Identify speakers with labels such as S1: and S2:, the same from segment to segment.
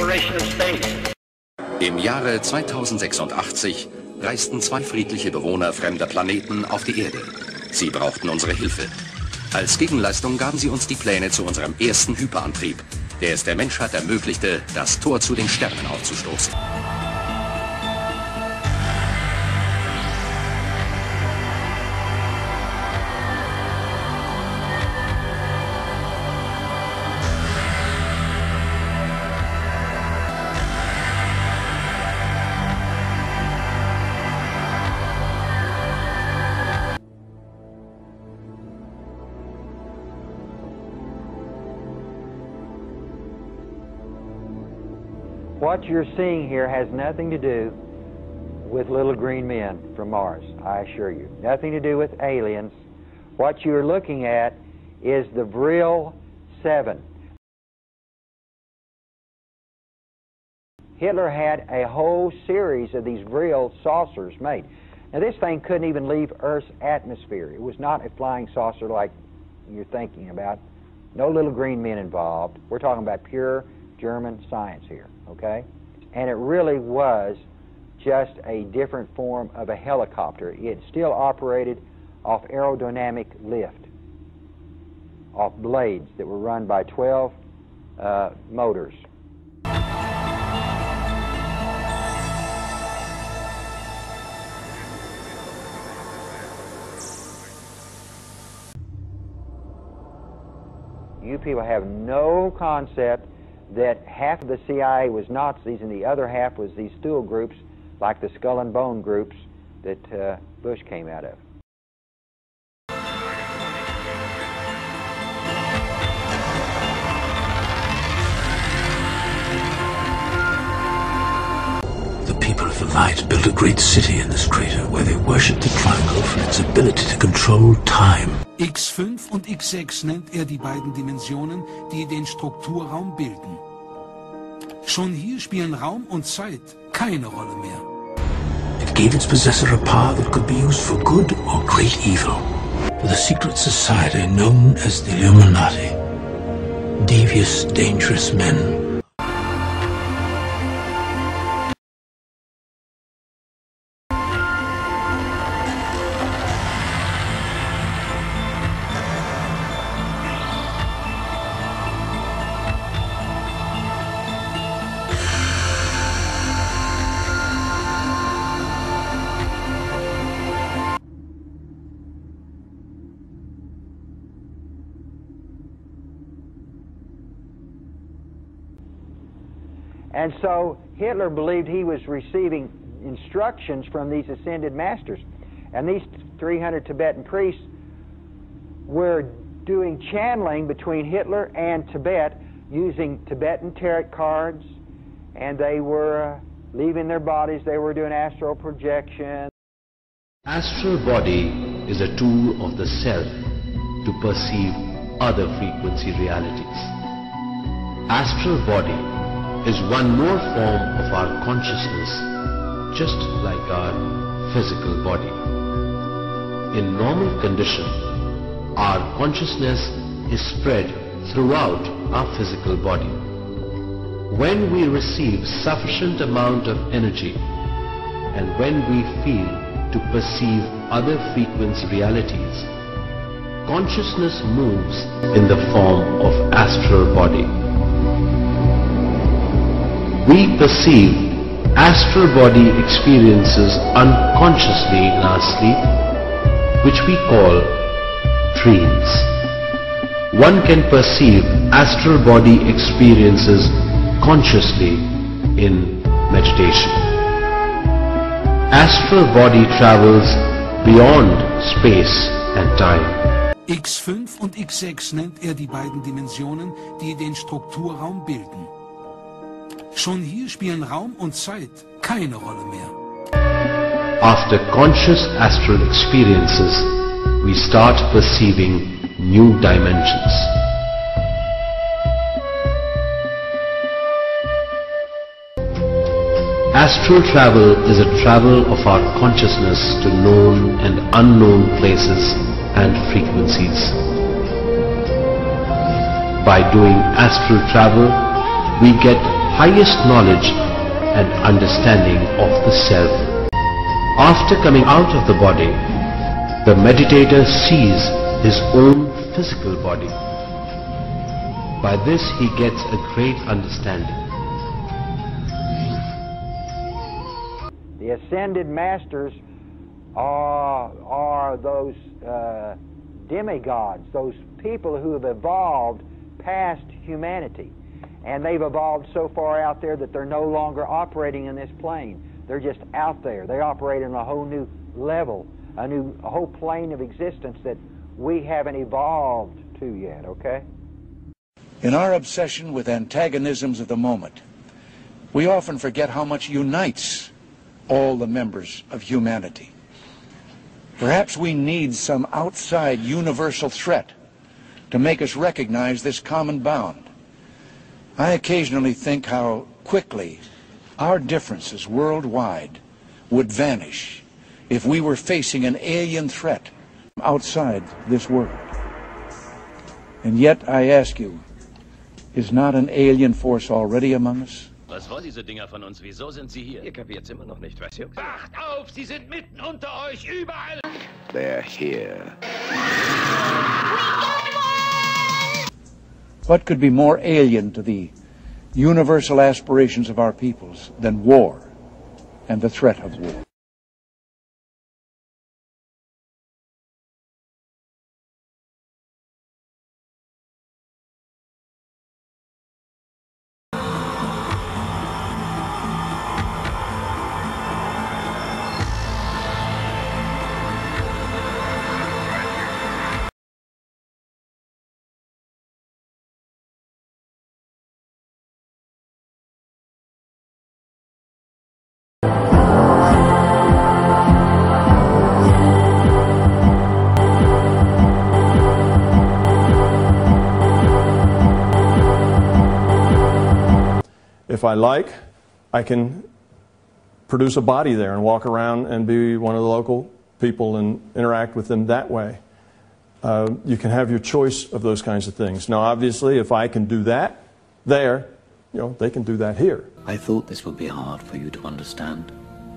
S1: exploration of space.
S2: Im Jahre 2086 reisten zwei friedliche Bewohner fremder Planeten auf die Erde. Sie brauchten unsere Hilfe. Als Gegenleistung gaben sie uns die Pläne zu unserem ersten Hyperantrieb, der es der Menschheit ermöglichte, das Tor zu den Sternen aufzustoßen.
S3: What you're seeing here has nothing to do with little green men from Mars, I assure you. Nothing to do with aliens. What you're looking at is the Vril 7. Hitler had a whole series of these Vril saucers made. Now this thing couldn't even leave Earth's atmosphere. It was not a flying saucer like you're thinking about. No little green men involved. We're talking about pure German science here, okay? And it really was just a different form of a helicopter. It still operated off aerodynamic lift, off blades that were run by 12 motors. You people have no concept that half of the CIA was Nazis and the other half was these stool groups like the Skull and Bone groups that Bush came out of.
S4: The people of the light built a great city in this crater where they worshipped the triangle for its ability to control time.
S5: X5 und X6 nennt er die beiden Dimensionen, die den Strukturraum bilden. Schon hier spielen Raum und Zeit keine Rolle mehr.
S4: It gave its possessor a power that could be used for good or great evil. With a secret society known as the Illuminati. Devious, dangerous men.
S3: And so Hitler believed he was receiving instructions from these ascended masters. And these 300 Tibetan priests were doing channeling between Hitler and Tibet using Tibetan tarot cards, and they were leaving their bodies. They were doing astral projection.
S6: Astral body is a tool of the self to perceive other frequency realities. Astral body is one more form of our consciousness, just like our physical body. In normal condition, our consciousness is spread throughout our physical body. When we receive sufficient amount of energy and when we feel to perceive other frequency realities, consciousness moves in the form of astral body. We perceive astral body experiences unconsciously in our sleep, which we call dreams. One can perceive astral body experiences consciously in meditation. Astral body travels beyond space and time.
S5: X5 und X6 nennt er die beiden Dimensionen, die den Strukturraum bilden. Schon hier spielen Raum und Zeit keine Rolle mehr.
S6: After conscious astral experiences, we start perceiving new dimensions. Astral travel is a travel of our consciousness to known and unknown places and frequencies. By doing astral travel, we get highest knowledge and understanding of the self. After coming out of the body, the meditator sees his own physical body. By this he gets a great understanding.
S3: The ascended masters are those demigods, those people who have evolved past humanity. And they've evolved so far out there that they're no longer operating in this plane. They're just out there. They operate on a whole new level, a whole plane of existence that we haven't evolved to yet, okay?
S1: In our obsession with antagonisms of the moment, we often forget how much unites all the members of humanity. Perhaps we need some outside universal threat to make us recognize this common bound. I occasionally think how quickly our differences worldwide would vanish if we were facing an alien threat outside this world. And yet, I ask you, is not an alien force already among us?
S7: Was wollen diese Dinger von uns? Wieso sind sie hier? Ihr kapiert's immer noch nicht, was? Wacht auf! Sie sind mitten unter euch, überall!
S2: They're here.
S1: What could be more alien to the universal aspirations of our peoples than war and the threat of war?
S8: If I like, I can produce a body there and walk around and be one of the local people and interact with them that way. You can have your choice of those kinds of things. Now, obviously, if I can do that there, they can do that here.
S4: I thought this would be hard for you to understand.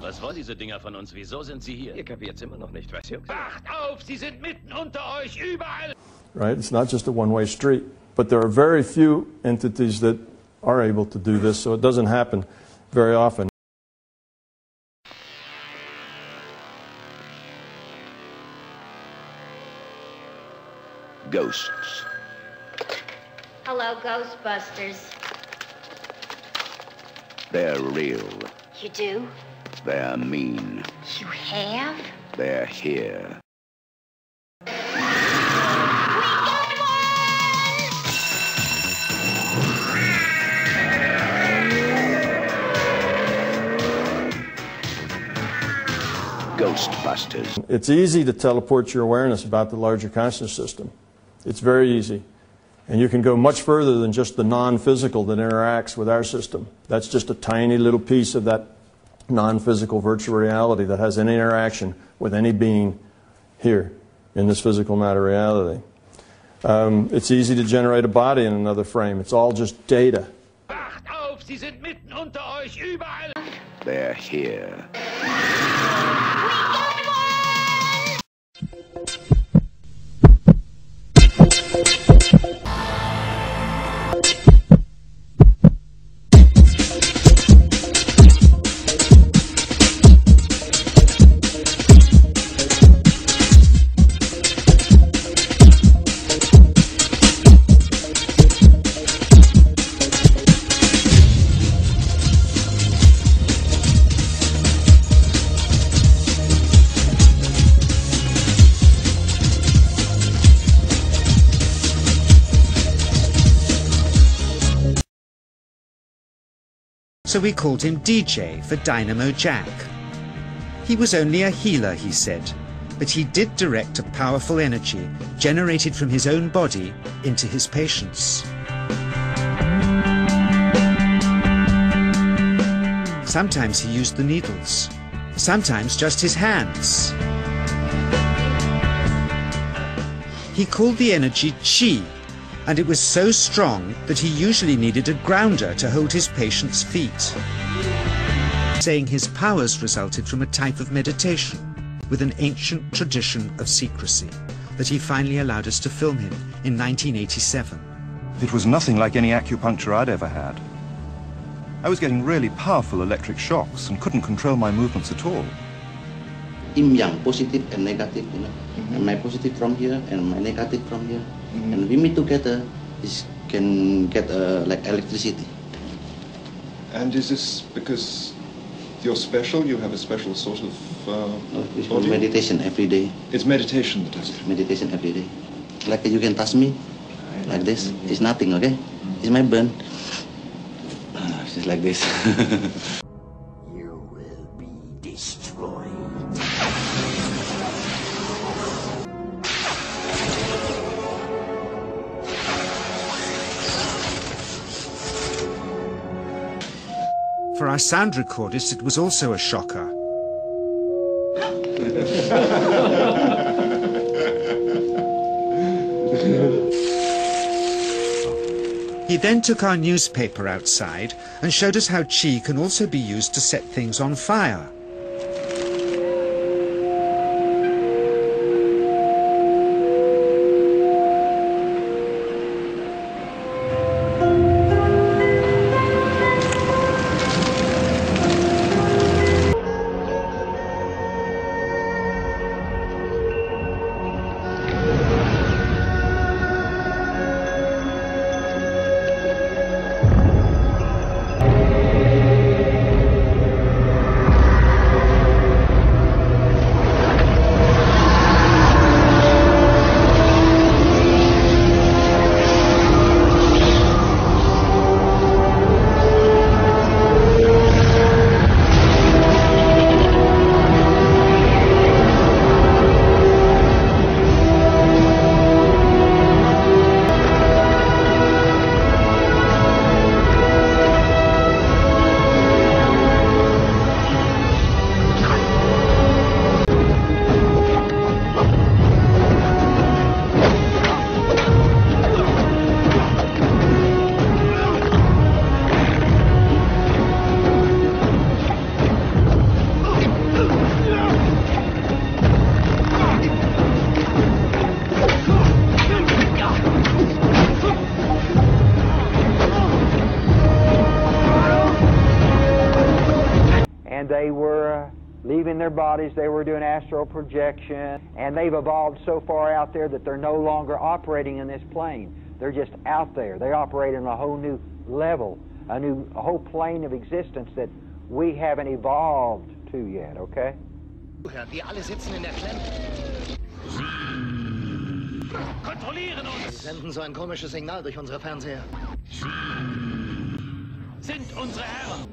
S7: Was wollen diese Dinger von uns? Wieso sind sie hier? Ihr kapiert's immer noch nicht, was? Wacht auf! Sie sind mitten unter euch, überall!
S8: Right? It's not just a one-way street. But there are very few entities that are able to do this, so it doesn't happen very often.
S2: Ghosts.
S9: Hello, Ghostbusters.
S2: They're real.
S9: You do?
S2: They're mean.
S9: You have?
S2: They're here. Ghostbusters.
S8: It's easy to teleport your awareness about the larger conscious system. It's very easy. And you can go much further than just the non-physical that interacts with our system. That's just a tiny little piece of that non-physical virtual reality that has any interaction with any being here in this physical matter reality. It's easy to generate a body in another frame. It's all just data.
S7: Wacht auf! Sie sind mitten unter euch, überall!
S2: They're here.
S10: So we called him DJ for Dynamo Jack. He was only a healer, he said, but he did direct a powerful energy generated from his own body into his patients. Sometimes he used the needles, sometimes just his hands. He called the energy Chi, and it was so strong that he usually needed a grounder to hold his patient's feet, saying his powers resulted from a type of meditation with an ancient tradition of secrecy that he finally allowed us to film him in 1987.
S11: It was nothing like any acupuncture I'd ever had. I was getting really powerful electric shocks and couldn't control my movements at all.
S12: Yin yang, positive and negative, you know. And my positive from here and my negative from here. And we meet together, this can get like electricity.
S11: And is this because you're special? You have a special sort of
S12: it's meditation every day.
S11: It's meditation that does it?
S12: Meditation every day. Like you can touch me, like this. It's nothing, okay? It's my burn. It's just like this.
S4: You will be destroyed.
S10: For our sound recordist, it was also a shocker. He then took our newspaper outside and showed us how chi can also be used to set things on fire.
S3: They were leaving their bodies, they were doing astral projection, and they've evolved so far out there that they're no longer operating in this plane. They're just out there. They operate on a whole new level, a whole plane of existence that we haven't evolved to yet, okay?
S7: Wir alle sitzen in der Klemme. Kontrollieren uns! Sie senden so ein komisches Signal durch unsere Fernseher. Sind unsere Herren.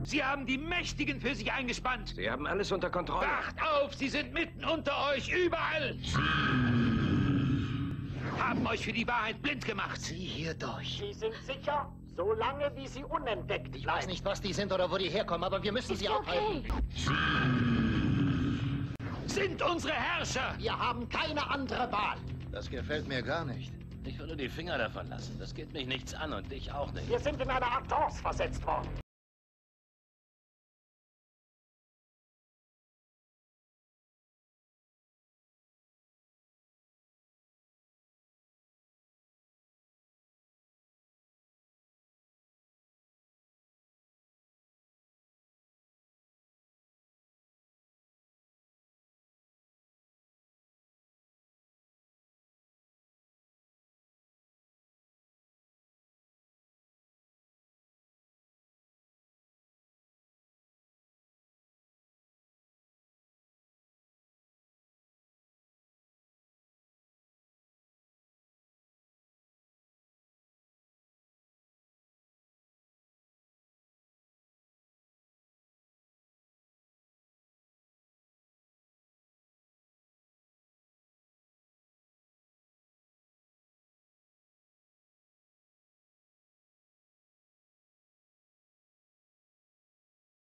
S7: Sie haben die Mächtigen für sich eingespannt.
S2: Sie haben alles unter Kontrolle.
S7: Wacht auf, sie sind mitten unter euch, überall. Haben euch für die Wahrheit blind gemacht. Sie hier durch.
S13: Sie sind sicher, solange wie sie unentdeckt bleiben.
S7: Ich weiß nicht, was die sind oder wo die herkommen, aber wir müssen sie aufhalten. Sind unsere Herrscher.
S13: Wir haben keine andere Wahl.
S7: Das gefällt mir gar nicht. Ich würde die Finger davon lassen. Das geht mich nichts an und dich auch nicht.
S13: Wir sind in eine Art Trance versetzt worden.